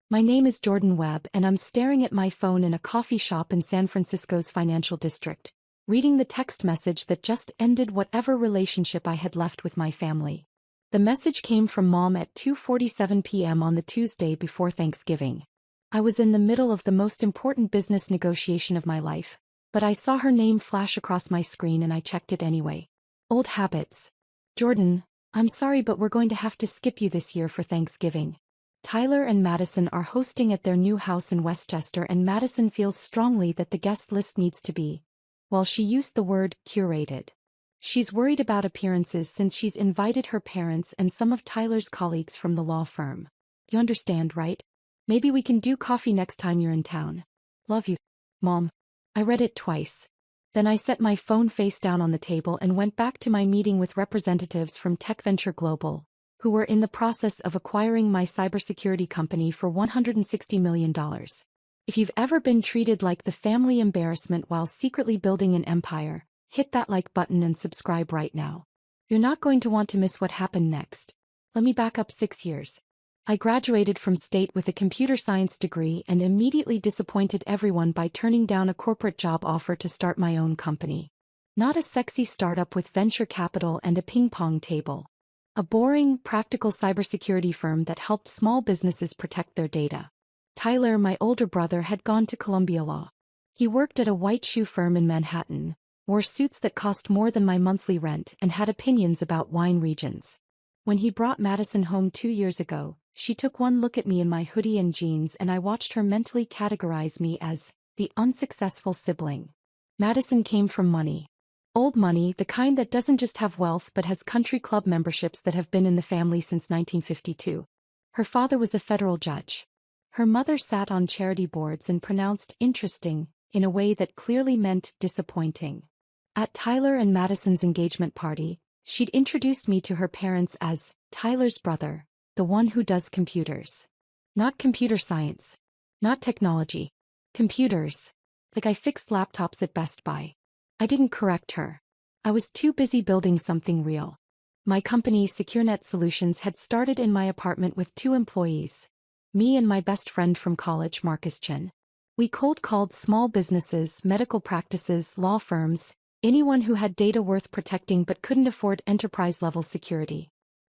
My name is Jordan Webb and I'm staring at my phone in a coffee shop in San Francisco's financial district, reading the text message that just ended whatever relationship I had left with my family. The message came from Mom at 2:47 p.m. on the Tuesday before Thanksgiving. I was in the middle of the most important business negotiation of my life, but I saw her name flash across my screen and I checked it anyway. Old habits. Jordan, I'm sorry but we're going to have to skip you this year for Thanksgiving. Tyler and Madison are hosting at their new house in Westchester and Madison feels strongly that the guest list needs to be, well, she used the word curated. She's worried about appearances since she's invited her parents and some of Tyler's colleagues from the law firm. You understand, right? Maybe we can do coffee next time you're in town. Love you, Mom. I read it twice. Then I set my phone face down on the table and went back to my meeting with representatives from Tech Venture Global, who were in the process of acquiring my cybersecurity company for $160 million. If you've ever been treated like the family embarrassment while secretly building an empire, hit that like button and subscribe right now. You're not going to want to miss what happened next. Let me back up 6 years. I graduated from State with a computer science degree and immediately disappointed everyone by turning down a corporate job offer to start my own company. Not a sexy startup with venture capital and a ping-pong table. A boring, practical cybersecurity firm that helped small businesses protect their data. Tyler, my older brother, had gone to Columbia Law. He worked at a white shoe firm in Manhattan, wore suits that cost more than my monthly rent, and had opinions about wine regions. When he brought Madison home 2 years ago, she took one look at me in my hoodie and jeans and I watched her mentally categorize me as the unsuccessful sibling. Madison came from money. Old money, the kind that doesn't just have wealth but has country club memberships that have been in the family since 1952. Her father was a federal judge. Her mother sat on charity boards and pronounced interesting in a way that clearly meant disappointing. At Tyler and Madison's engagement party, she'd introduced me to her parents as Tyler's brother, the one who does computers. Not computer science. Not technology. Computers. Like I fixed laptops at Best Buy. I didn't correct her. I was too busy building something real. My company, SecureNet Solutions, had started in my apartment with 2 employees. Me and my best friend from college, Marcus Chin. We cold called small businesses, medical practices, law firms, anyone who had data worth protecting but couldn't afford enterprise-level security.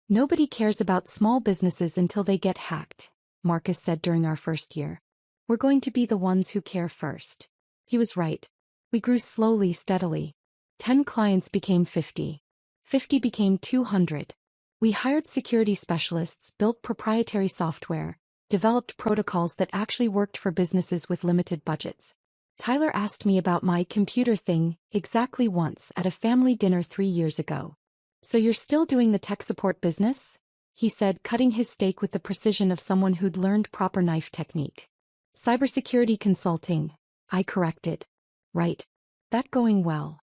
Nobody cares about small businesses until they get hacked, Marcus said during our first year. We're going to be the ones who care first. He was right. We grew slowly, steadily. 10 clients became 50. 50 became 200. We hired security specialists, built proprietary software, developed protocols that actually worked for businesses with limited budgets. Tyler asked me about my computer thing exactly once at a family dinner 3 years ago. So you're still doing the tech support business? He said, cutting his steak with the precision of someone who'd learned proper knife technique. Cybersecurity consulting, I corrected. Right. That going well.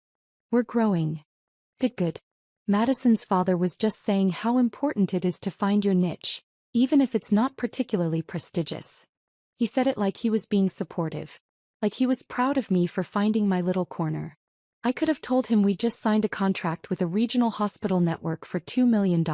We're growing. Good. Madison's father was just saying how important it is to find your niche, even if it's not particularly prestigious. He said it like he was being supportive. Like he was proud of me for finding my little corner. I could have told him we'd just signed a contract with a regional hospital network for $2 million.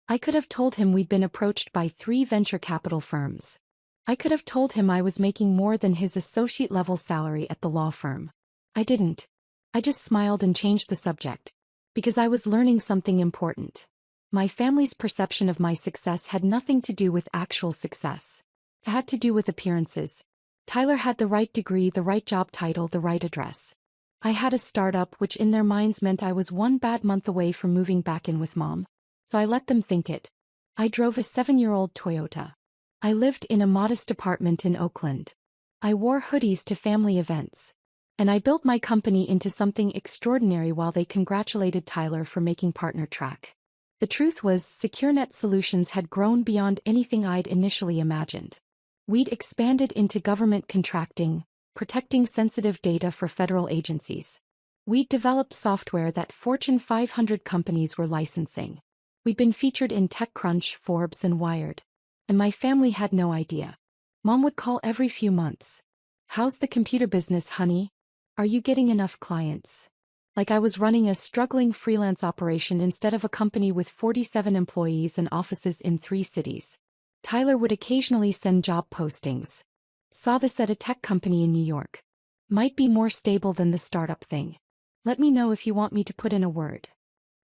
I could have told him we'd been approached by 3 venture capital firms. I could have told him I was making more than his associate-level salary at the law firm. I didn't. I just smiled and changed the subject. Because I was learning something important. My family's perception of my success had nothing to do with actual success. It had to do with appearances. Tyler had the right degree, the right job title, the right address. I had a startup which in their minds meant I was 1 bad month away from moving back in with Mom. So I let them think it. I drove a 7-year-old Toyota. I lived in a modest apartment in Oakland. I wore hoodies to family events. And I built my company into something extraordinary while they congratulated Tyler for making partner track. The truth was, SecureNet Solutions had grown beyond anything I'd initially imagined. We'd expanded into government contracting, protecting sensitive data for federal agencies. We'd developed software that Fortune 500 companies were licensing. We'd been featured in TechCrunch, Forbes, and Wired. And my family had no idea. Mom would call every few months. How's the computer business, honey? Are you getting enough clients? Like I was running a struggling freelance operation instead of a company with 47 employees and offices in 3 cities. Tyler would occasionally send job postings. Saw this at a tech company in New York. Might be more stable than the startup thing. Let me know if you want me to put in a word.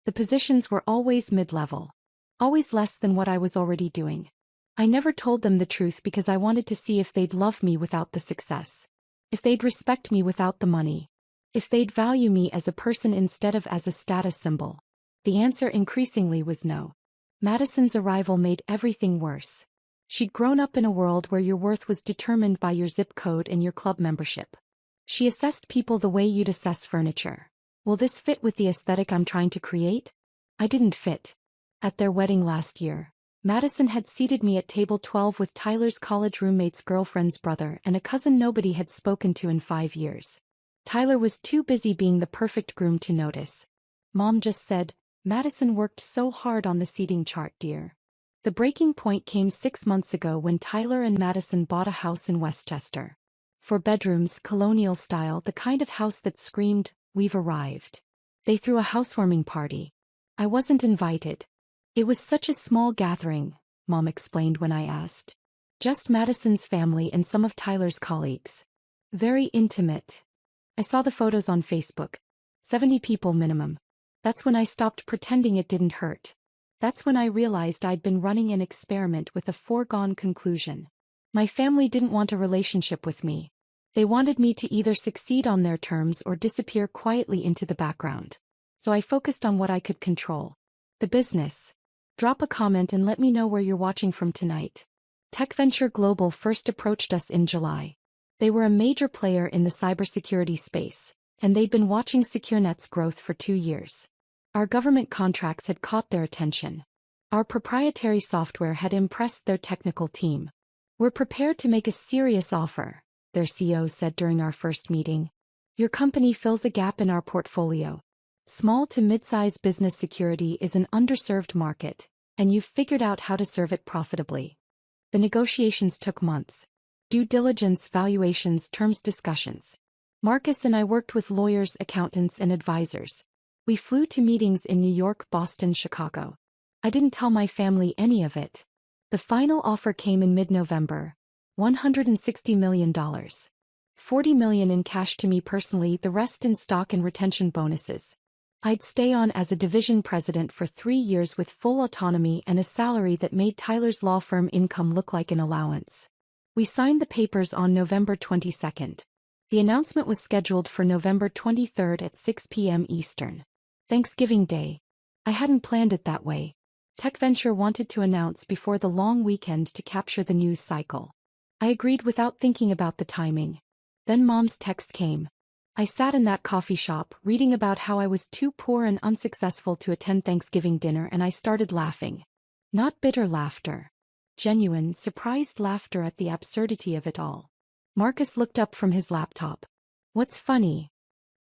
The positions were always mid-level. Always less than what I was already doing. I never told them the truth because I wanted to see if they'd love me without the success. If they'd respect me without the money. If they'd value me as a person instead of as a status symbol. The answer increasingly was no. Madison's arrival made everything worse. She'd grown up in a world where your worth was determined by your zip code and your club membership. She assessed people the way you'd assess furniture. Will this fit with the aesthetic I'm trying to create? I didn't fit. At their wedding last year, Madison had seated me at table 12 with Tyler's college roommate's girlfriend's brother and a cousin nobody had spoken to in 5 years. Tyler was too busy being the perfect groom to notice. Mom just said, "Madison worked so hard on the seating chart, dear." The breaking point came 6 months ago when Tyler and Madison bought a house in Westchester. 4 bedrooms, colonial style, the kind of house that screamed, "We've arrived." They threw a housewarming party. I wasn't invited. It was such a small gathering, Mom explained when I asked. Just Madison's family and some of Tyler's colleagues. Very intimate. I saw the photos on Facebook. 70 people minimum. That's when I stopped pretending it didn't hurt. That's when I realized I'd been running an experiment with a foregone conclusion. My family didn't want a relationship with me. They wanted me to either succeed on their terms or disappear quietly into the background. So I focused on what I could control. The business. Drop a comment and let me know where you're watching from tonight. Tech Venture Global first approached us in July. They were a major player in the cybersecurity space, and they'd been watching SecureNet's growth for 2 years. Our government contracts had caught their attention. Our proprietary software had impressed their technical team. "We're prepared to make a serious offer," their CEO said during our first meeting. "Your company fills a gap in our portfolio. Small to mid-size business security is an underserved market, and you've figured out how to serve it profitably." The negotiations took months. Due diligence, valuations, terms discussions. Marcus and I worked with lawyers, accountants, and advisors. We flew to meetings in New York, Boston, Chicago. I didn't tell my family any of it. The final offer came in mid-November. $160 million. $40 million in cash to me personally, the rest in stock and retention bonuses. I'd stay on as a division president for 3 years with full autonomy and a salary that made Tyler's law firm income look like an allowance. We signed the papers on November 22nd. The announcement was scheduled for November 23rd at 6 p.m. Eastern. Thanksgiving Day. I hadn't planned it that way. Tech Venture wanted to announce before the long weekend to capture the news cycle. I agreed without thinking about the timing. Then Mom's text came. I sat in that coffee shop, reading about how I was too poor and unsuccessful to attend Thanksgiving dinner, and I started laughing. Not bitter laughter. Genuine, surprised laughter at the absurdity of it all. Marcus looked up from his laptop. "What's funny?"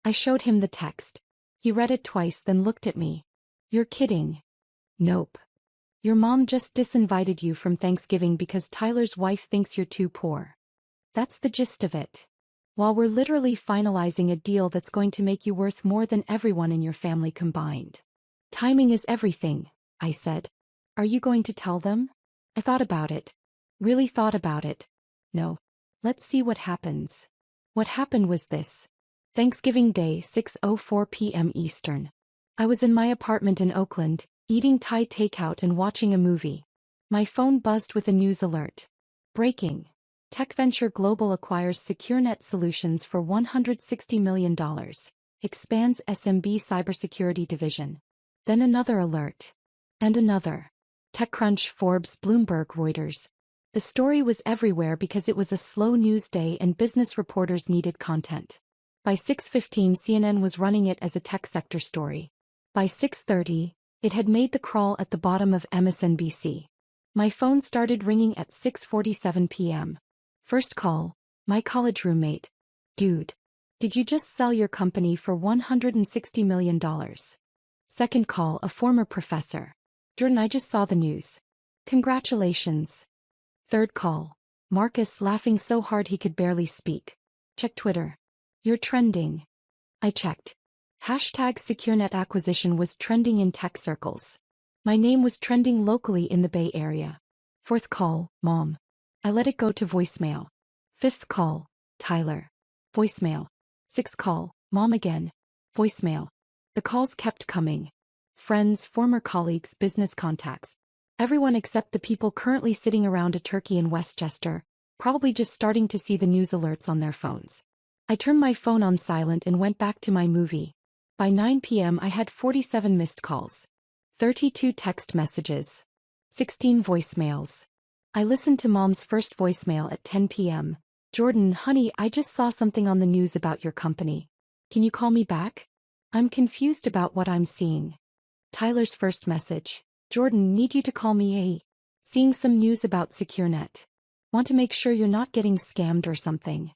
I showed him the text. He read it twice, then looked at me. "You're kidding." "Nope. Your mom just disinvited you from Thanksgiving because Tyler's wife thinks you're too poor. That's the gist of it. While we're literally finalizing a deal that's going to make you worth more than everyone in your family combined." "Timing is everything," I said. "Are you going to tell them?" I thought about it. Really thought about it. No. Let's see what happens. What happened was this. Thanksgiving Day, 6:04 p.m. Eastern. I was in my apartment in Oakland, eating Thai takeout and watching a movie. My phone buzzed with a news alert. Breaking. Tech Venture Global acquires SecureNet Solutions for $160 million. Expands SMB cybersecurity division. Then another alert. And another. TechCrunch, Forbes, Bloomberg, Reuters. The story was everywhere because it was a slow news day and business reporters needed content. By 6:15 CNN was running it as a tech sector story. By 6:30, it had made the crawl at the bottom of MSNBC. My phone started ringing at 6:47 p.m. First call, my college roommate. "Dude, did you just sell your company for $160 million? Second call, a former professor. "Jordan, I just saw the news. Congratulations." Third call, Marcus, laughing so hard he could barely speak. "Check Twitter. You're trending." I checked. Hashtag SecureNet acquisition was trending in tech circles. My name was trending locally in the Bay Area. Fourth call, Mom. I let it go to voicemail. Fifth call, Tyler. Voicemail. Sixth call, Mom again. Voicemail. The calls kept coming. Friends, former colleagues, business contacts. Everyone except the people currently sitting around a turkey in Westchester, probably just starting to see the news alerts on their phones. I turned my phone on silent and went back to my movie. By 9 p.m. I had 47 missed calls. 32 text messages. 16 voicemails. I listened to Mom's first voicemail at 10 p.m. Jordan, honey, I just saw something on the news about your company. Can you call me back? I'm confused about what I'm seeing. Tyler's first message. Jordan, need you to call me. Seeing some news about SecureNet. Want to make sure you're not getting scammed or something.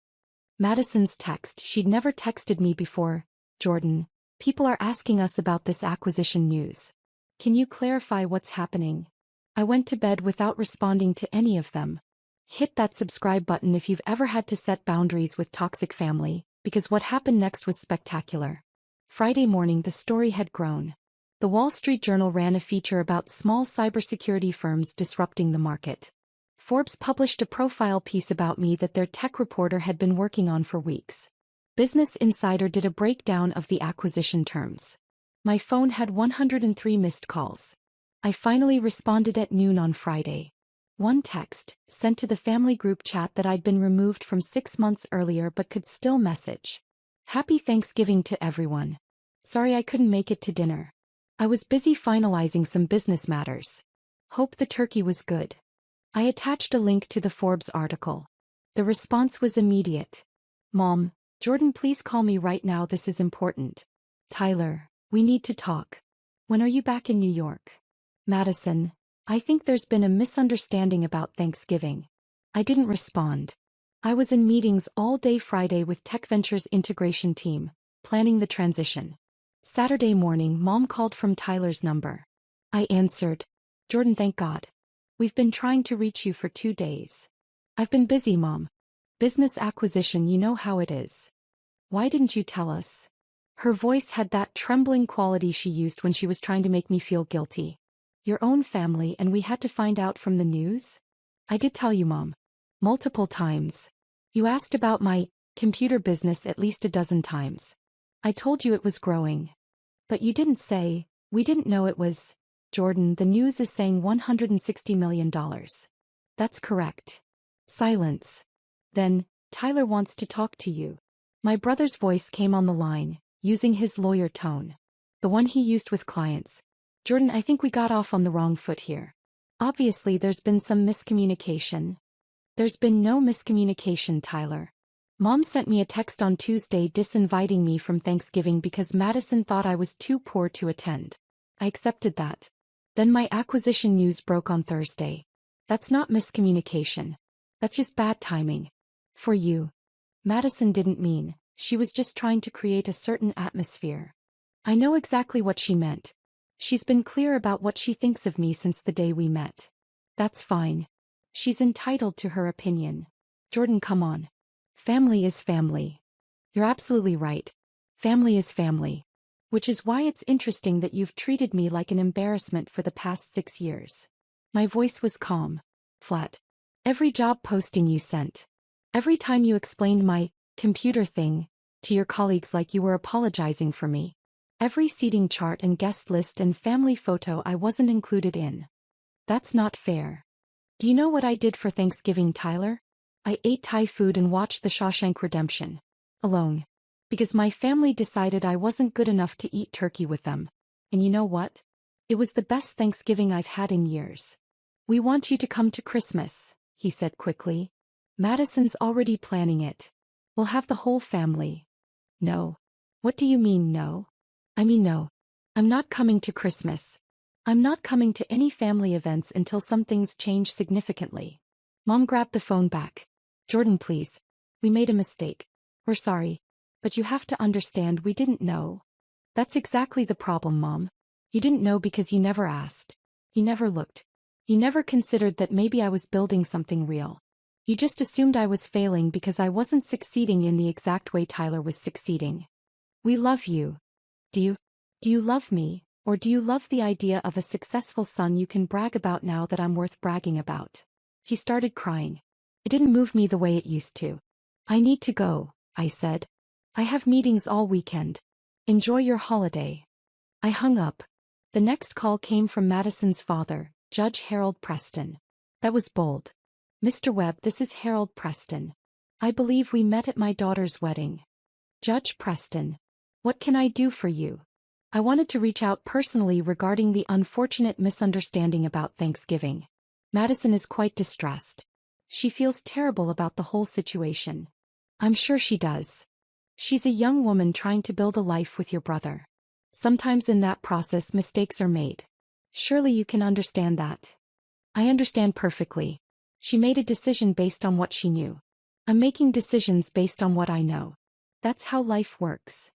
Madison's text. She'd never texted me before. Jordan, people are asking us about this acquisition news. Can you clarify what's happening? I went to bed without responding to any of them. Hit that subscribe button if you've ever had to set boundaries with toxic family, because what happened next was spectacular. Friday morning the story had grown. The Wall Street Journal ran a feature about small cybersecurity firms disrupting the market. Forbes published a profile piece about me that their tech reporter had been working on for weeks. Business Insider did a breakdown of the acquisition terms. My phone had 103 missed calls. I finally responded at noon on Friday. One text, sent to the family group chat that I'd been removed from 6 months earlier but could still message. Happy Thanksgiving to everyone. Sorry I couldn't make it to dinner. I was busy finalizing some business matters. Hope the turkey was good. I attached a link to the Forbes article. The response was immediate. Mom, Jordan, please call me right now, this is important. Tyler, we need to talk. When are you back in New York? Madison, I think there's been a misunderstanding about Thanksgiving. I didn't respond. I was in meetings all day Friday with Tech Ventures integration team, planning the transition. Saturday morning, Mom called from Tyler's number. I answered. Jordan, thank God. We've been trying to reach you for 2 days. I've been busy, Mom. Business acquisition, you know how it is. Why didn't you tell us? Her voice had that trembling quality she used when she was trying to make me feel guilty. Your own family, and we had to find out from the news? I did tell you, Mom. Multiple times. You asked about my computer business at least a dozen times. I told you it was growing. But you didn't say, we didn't know it was. Jordan, the news is saying $160 million. That's correct. Silence. Then, Tyler wants to talk to you. My brother's voice came on the line, using his lawyer tone. The one he used with clients. Jordan, I think we got off on the wrong foot here. Obviously there's been some miscommunication. There's been no miscommunication, Tyler. Mom sent me a text on Tuesday disinviting me from Thanksgiving because Madison thought I was too poor to attend. I accepted that. Then my acquisition news broke on Thursday. That's not miscommunication. That's just bad timing. For you. Madison didn't mean, she was just trying to create a certain atmosphere. I know exactly what she meant. She's been clear about what she thinks of me since the day we met. That's fine. She's entitled to her opinion. Jordan, come on. Family is family. You're absolutely right. Family is family. Which is why it's interesting that you've treated me like an embarrassment for the past 6 years. My voice was calm. Flat. Every job posting you sent. Every time you explained my computer thing to your colleagues like you were apologizing for me. Every seating chart and guest list and family photo I wasn't included in. That's not fair. Do you know what I did for Thanksgiving, Tyler? I ate Thai food and watched The Shawshank Redemption. Alone. Because my family decided I wasn't good enough to eat turkey with them. And you know what? It was the best Thanksgiving I've had in years. We want you to come to Christmas, he said quickly. Madison's already planning it. We'll have the whole family. No. What do you mean, no? I mean no. I'm not coming to Christmas. I'm not coming to any family events until some things change significantly. Mom grabbed the phone back. Jordan, please. We made a mistake. We're sorry. But you have to understand we didn't know. That's exactly the problem, Mom. You didn't know because you never asked. You never looked. You never considered that maybe I was building something real. You just assumed I was failing because I wasn't succeeding in the exact way Tyler was succeeding. We love you. Do you love me? Or do you love the idea of a successful son you can brag about now that I'm worth bragging about? He started crying. It didn't move me the way it used to. I need to go, I said. I have meetings all weekend. Enjoy your holiday. I hung up. The next call came from Madison's father, Judge Harold Preston. That was bold. Mr. Webb, this is Harold Preston. I believe we met at my daughter's wedding. Judge Preston. What can I do for you? I wanted to reach out personally regarding the unfortunate misunderstanding about Thanksgiving. Madison is quite distressed. She feels terrible about the whole situation. I'm sure she does. She's a young woman trying to build a life with your brother. Sometimes in that process mistakes are made. Surely you can understand that. I understand perfectly. She made a decision based on what she knew. I'm making decisions based on what I know. That's how life works.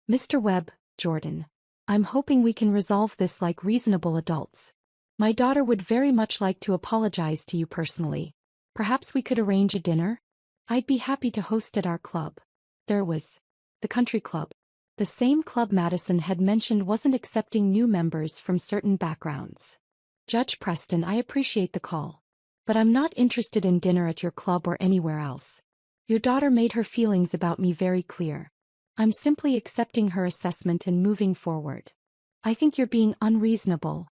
Mr. Webb, Jordan. I'm hoping we can resolve this like reasonable adults. My daughter would very much like to apologize to you personally. Perhaps we could arrange a dinner? I'd be happy to host at our club. There was. The country club. The same club Madison had mentioned wasn't accepting new members from certain backgrounds. Judge Preston, I appreciate the call. But I'm not interested in dinner at your club or anywhere else. Your daughter made her feelings about me very clear. I'm simply accepting her assessment and moving forward. I think you're being unreasonable.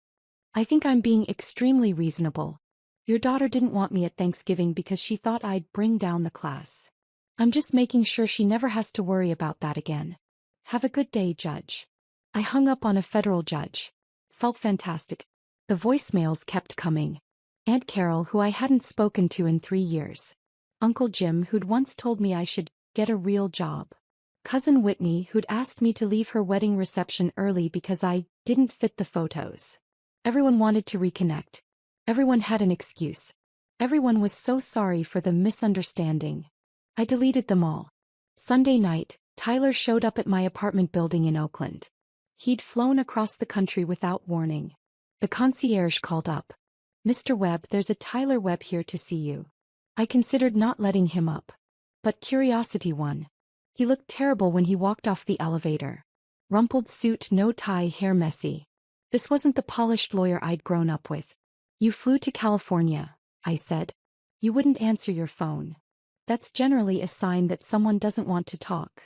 I think I'm being extremely reasonable. Your daughter didn't want me at Thanksgiving because she thought I'd bring down the class. I'm just making sure she never has to worry about that again. Have a good day, Judge. I hung up on a federal judge. Felt fantastic. The voicemails kept coming. Aunt Carol, who I hadn't spoken to in 3 years. Uncle Jim, who'd once told me I should get a real job. Cousin Whitney, who'd asked me to leave her wedding reception early because I didn't fit the photos. Everyone wanted to reconnect. Everyone had an excuse. Everyone was so sorry for the misunderstanding. I deleted them all. Sunday night, Tyler showed up at my apartment building in Oakland. He'd flown across the country without warning. The concierge called up. Mr. Webb, there's a Tyler Webb here to see you. I considered not letting him up. But curiosity won. He looked terrible when he walked off the elevator. Rumpled suit, no tie, hair messy. This wasn't the polished lawyer I'd grown up with. You flew to California, I said. You wouldn't answer your phone. That's generally a sign that someone doesn't want to talk.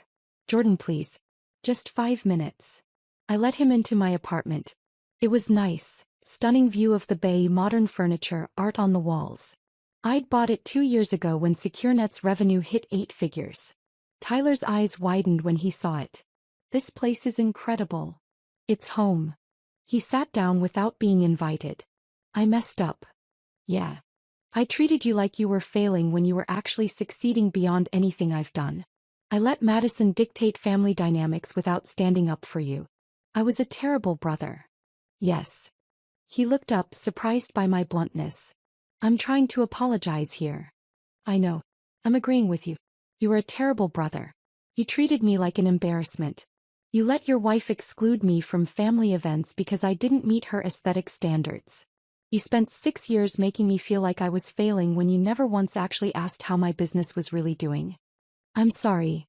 Jordan, please. Just 5 minutes. I let him into my apartment. It was nice, stunning view of the bay, modern furniture, art on the walls. I'd bought it 2 years ago when SecureNet's revenue hit 8 figures. Tyler's eyes widened when he saw it. This place is incredible. It's home. He sat down without being invited. I messed up. Yeah. I treated you like you were failing when you were actually succeeding beyond anything I've done. I let Madison dictate family dynamics without standing up for you. I was a terrible brother. Yes. He looked up, surprised by my bluntness. I'm trying to apologize here. I know. I'm agreeing with you. You were a terrible brother. You treated me like an embarrassment. You let your wife exclude me from family events because I didn't meet her aesthetic standards. You spent 6 years making me feel like I was failing when you never once actually asked how my business was really doing. I'm sorry.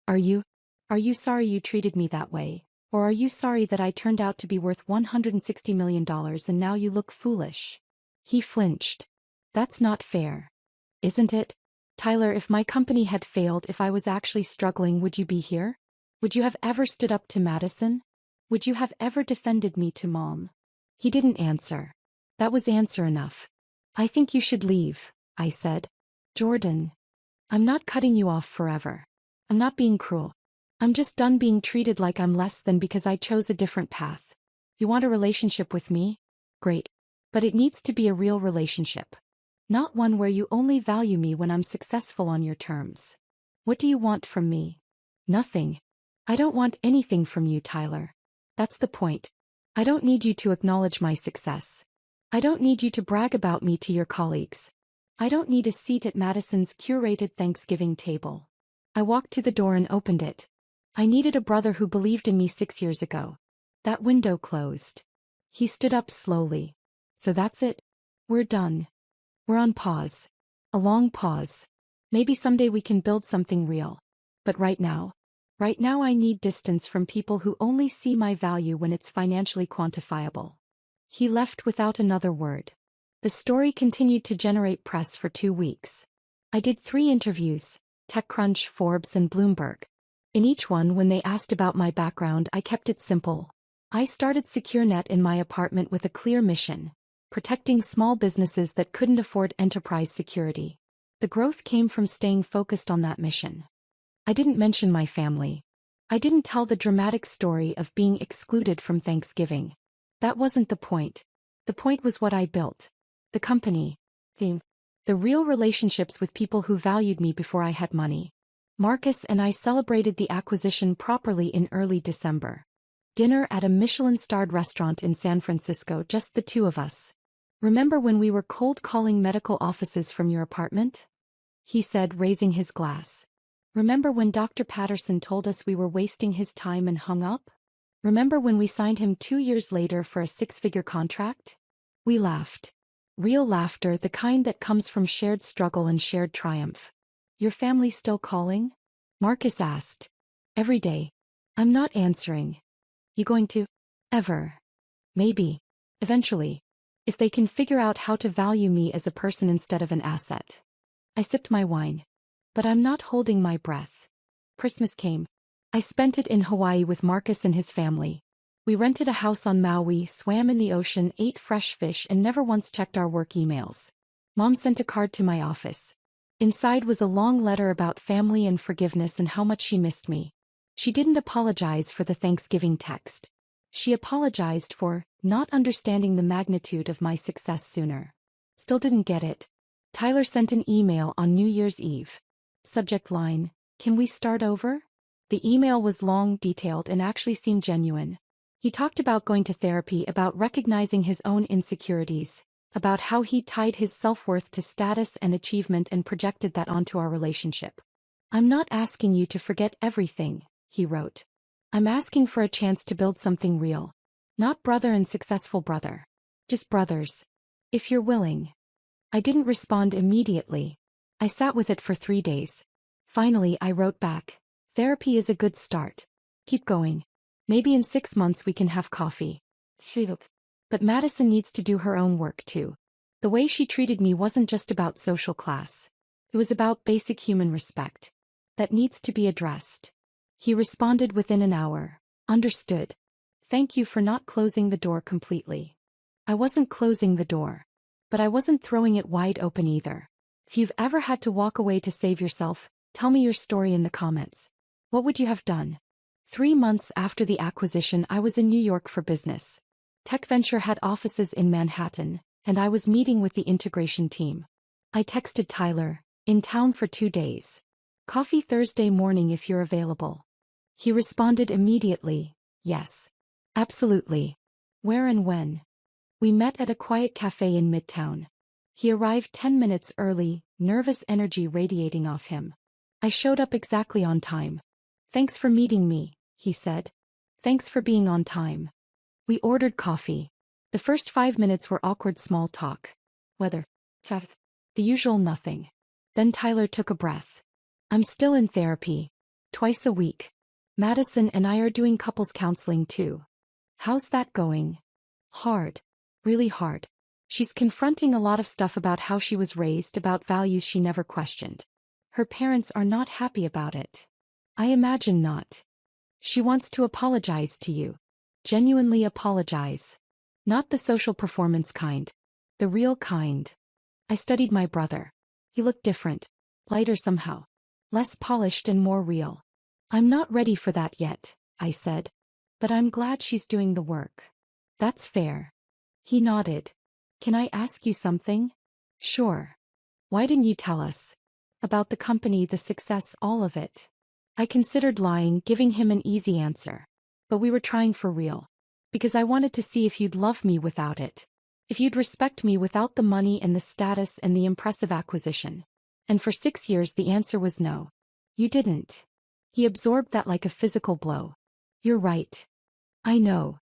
Are you? Are you sorry you treated me that way? Or are you sorry that I turned out to be worth $160 million and now you look foolish? He flinched. That's not fair. Isn't it? Tyler, if my company had failed, if I was actually struggling, would you be here? Would you have ever stood up to Madison? Would you have ever defended me to Mom? He didn't answer. That was answer enough. I think you should leave, I said. Jordan. I'm not cutting you off forever. I'm not being cruel. I'm just done being treated like I'm less than because I chose a different path. You want a relationship with me? Great. But it needs to be a real relationship. Not one where you only value me when I'm successful on your terms. What do you want from me? Nothing. I don't want anything from you, Tyler. That's the point. I don't need you to acknowledge my success. I don't need you to brag about me to your colleagues. I don't need a seat at Madison's curated Thanksgiving table. I walked to the door and opened it. I needed a brother who believed in me 6 years ago. That window closed. He stood up slowly. So that's it? We're done. We're on pause. A long pause. Maybe someday we can build something real. But right now? Right now I need distance from people who only see my value when it's financially quantifiable. He left without another word. The story continued to generate press for 2 weeks. I did 3 interviews, TechCrunch, Forbes, and Bloomberg. In each one, when they asked about my background, I kept it simple. I started SecureNet in my apartment with a clear mission: protecting small businesses that couldn't afford enterprise security. The growth came from staying focused on that mission. I didn't mention my family. I didn't tell the dramatic story of being excluded from Thanksgiving. That wasn't the point. The point was what I built. The company. The real relationships with people who valued me before I had money. Marcus and I celebrated the acquisition properly in early December. Dinner at a Michelin-starred restaurant in San Francisco, just the 2 of us. Remember when we were cold calling medical offices from your apartment? He said, raising his glass. Remember when Dr. Patterson told us we were wasting his time and hung up? Remember when we signed him 2 years later for a 6-figure contract? We laughed. Real laughter, the kind that comes from shared struggle and shared triumph. Your family still calling? Marcus asked. Every day. I'm not answering. You going to? Ever. Maybe. Eventually. If they can figure out how to value me as a person instead of an asset. I sipped my wine. But I'm not holding my breath. Christmas came. I spent it in Hawaii with Marcus and his family. We rented a house on Maui, swam in the ocean, ate fresh fish, and never once checked our work emails. Mom sent a card to my office. Inside was a long letter about family and forgiveness and how much she missed me. She didn't apologize for the Thanksgiving text. She apologized for not understanding the magnitude of my success sooner. Still didn't get it. Tyler sent an email on New Year's Eve. Subject line: can we start over? The email was long, detailed, and actually seemed genuine. He talked about going to therapy, about recognizing his own insecurities, about how he tied his self-worth to status and achievement and projected that onto our relationship. I'm not asking you to forget everything, he wrote. I'm asking for a chance to build something real. Not brother and successful brother. Just brothers. If you're willing. I didn't respond immediately. I sat with it for 3 days. Finally, I wrote back. Therapy is a good start. Keep going. Maybe in 6 months we can have coffee. But Madison needs to do her own work too. The way she treated me wasn't just about social class. It was about basic human respect. That needs to be addressed. He responded within an hour. Understood. Thank you for not closing the door completely. I wasn't closing the door. But I wasn't throwing it wide open either. If you've ever had to walk away to save yourself, tell me your story in the comments. What would you have done? 3 months after the acquisition, I was in New York for business. TechVenture had offices in Manhattan, and I was meeting with the integration team. I texted Tyler, in town for 2 days. Coffee Thursday morning if you're available. He responded immediately, yes. Absolutely. Where and when? We met at a quiet cafe in Midtown. He arrived 10 minutes early, nervous energy radiating off him. I showed up exactly on time. Thanks for meeting me, he said. Thanks for being on time. We ordered coffee. The first 5 minutes were awkward small talk. Weather. Traffic. The usual nothing. Then Tyler took a breath. I'm still in therapy. Twice a week. Madison and I are doing couples counseling too. How's that going? Hard. Really hard. She's confronting a lot of stuff about how she was raised, about values she never questioned. Her parents are not happy about it. I imagine not. She wants to apologize to you. Genuinely apologize. Not the social performance kind. The real kind. I studied my brother. He looked different. Lighter somehow. Less polished and more real. I'm not ready for that yet, I said. But I'm glad she's doing the work. That's fair. He nodded. Can I ask you something? Sure. Why didn't you tell us? About the company, the success, all of it. I considered lying, giving him an easy answer. But we were trying for real. Because I wanted to see if you'd love me without it. If you'd respect me without the money and the status and the impressive acquisition. And for 6 years the answer was no. You didn't. He absorbed that like a physical blow. You're right. I know.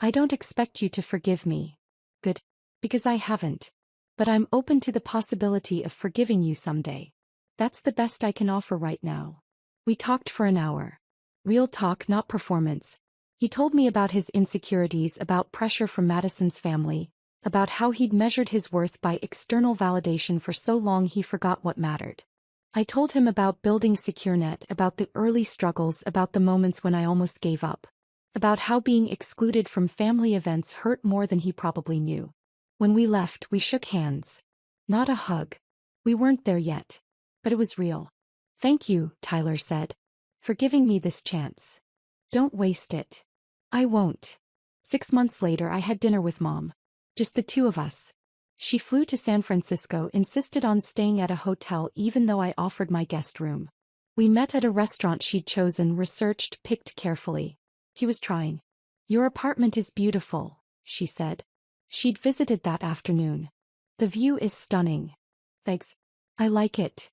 I don't expect you to forgive me. Good. Because I haven't. But I'm open to the possibility of forgiving you someday. That's the best I can offer right now. We talked for an hour. Real talk, not performance. He told me about his insecurities, about pressure from Madison's family, about how he'd measured his worth by external validation for so long he forgot what mattered. I told him about building SecureNet, about the early struggles, about the moments when I almost gave up, about how being excluded from family events hurt more than he probably knew. When we left, we shook hands. Not a hug. We weren't there yet. But it was real. "Thank you," Tyler said, "for giving me this chance. Don't waste it." "I won't." 6 months later, I had dinner with Mom. Just the two of us. She flew to San Francisco, insisted on staying at a hotel even though I offered my guest room. We met at a restaurant she'd chosen, researched, picked carefully. He was trying. "Your apartment is beautiful," she said. She'd visited that afternoon. "The view is stunning." "Thanks. I like it."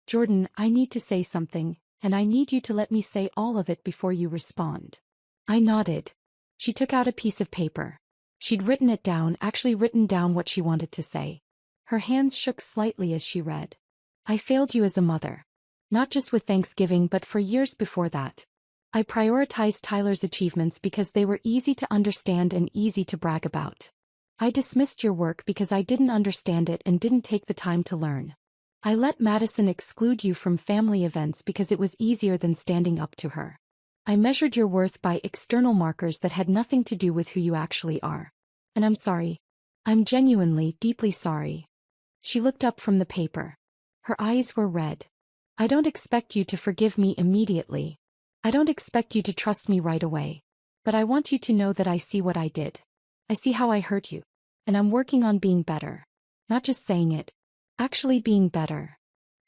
"Jordan, I need to say something, and I need you to let me say all of it before you respond." I nodded. She took out a piece of paper. She'd written it down, actually written down what she wanted to say. Her hands shook slightly as she read. "I failed you as a mother. Not just with Thanksgiving, but for years before that. I prioritized Tyler's achievements because they were easy to understand and easy to brag about. I dismissed your work because I didn't understand it and didn't take the time to learn. I let Madison exclude you from family events because it was easier than standing up to her. I measured your worth by external markers that had nothing to do with who you actually are. And I'm sorry. I'm genuinely, deeply sorry." She looked up from the paper. Her eyes were red. "I don't expect you to forgive me immediately. I don't expect you to trust me right away. But I want you to know that I see what I did. I see how I hurt you. And I'm working on being better. Not just saying it. Actually being better."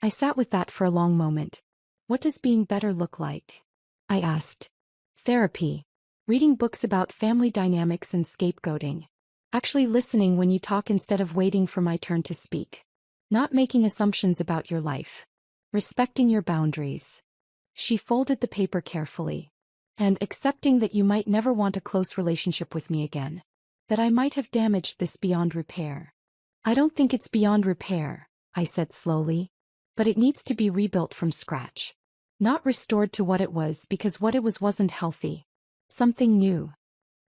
I sat with that for a long moment. "What does being better look like?" I asked. "Therapy. Reading books about family dynamics and scapegoating. Actually listening when you talk instead of waiting for my turn to speak. Not making assumptions about your life. Respecting your boundaries." She folded the paper carefully. "And accepting that you might never want a close relationship with me again. That I might have damaged this beyond repair." "I don't think it's beyond repair," I said slowly. "But it needs to be rebuilt from scratch. Not restored to what it was, because what it was wasn't healthy. Something new."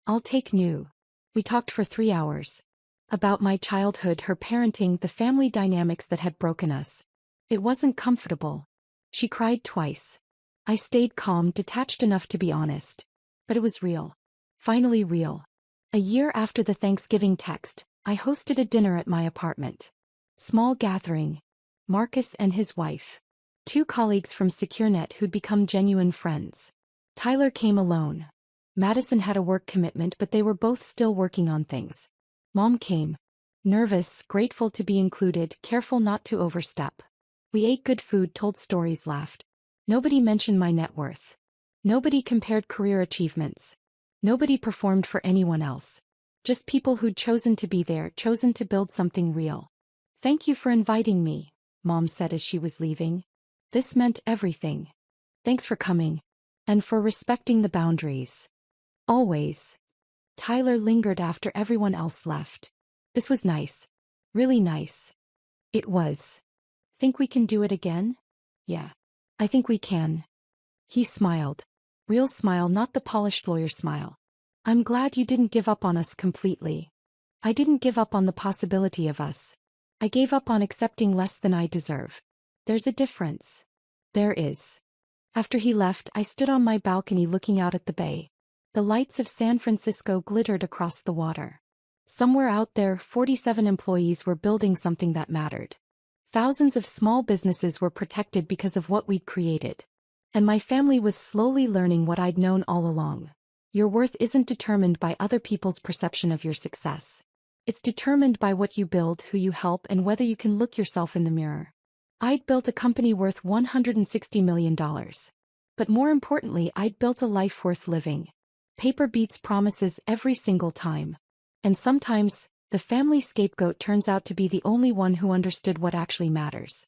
"I'll take new." We talked for 3 hours. About my childhood, her parenting, the family dynamics that had broken us. It wasn't comfortable. She cried twice. I stayed calm, detached enough to be honest. But it was real. Finally real. A year after the Thanksgiving text, I hosted a dinner at my apartment. Small gathering. Marcus and his wife. 2 colleagues from SecureNet who'd become genuine friends. Tyler came alone. Madison had a work commitment, but they were both still working on things. Mom came. Nervous, grateful to be included, careful not to overstep. We ate good food, told stories, laughed. Nobody mentioned my net worth. Nobody compared career achievements. Nobody performed for anyone else. Just people who'd chosen to be there, chosen to build something real. "Thank you for inviting me," Mom said as she was leaving. "This meant everything. Thanks for coming. And for respecting the boundaries. Always." Tyler lingered after everyone else left. "This was nice. Really nice." It was. "Think we can do it again?" "Yeah. I think we can." He smiled. Real smile, not the polished lawyer smile. "I'm glad you didn't give up on us completely." "I didn't give up on the possibility of us. I gave up on accepting less than I deserve. There's a difference." "There is." After he left, I stood on my balcony looking out at the bay. The lights of San Francisco glittered across the water. Somewhere out there, 47 employees were building something that mattered. Thousands of small businesses were protected because of what we'd created. And my family was slowly learning what I'd known all along. Your worth isn't determined by other people's perception of your success. It's determined by what you build, who you help, and whether you can look yourself in the mirror. I'd built a company worth $160 million. But more importantly, I'd built a life worth living. Paper beats promises every single time. And sometimes, the family scapegoat turns out to be the only one who understood what actually matters.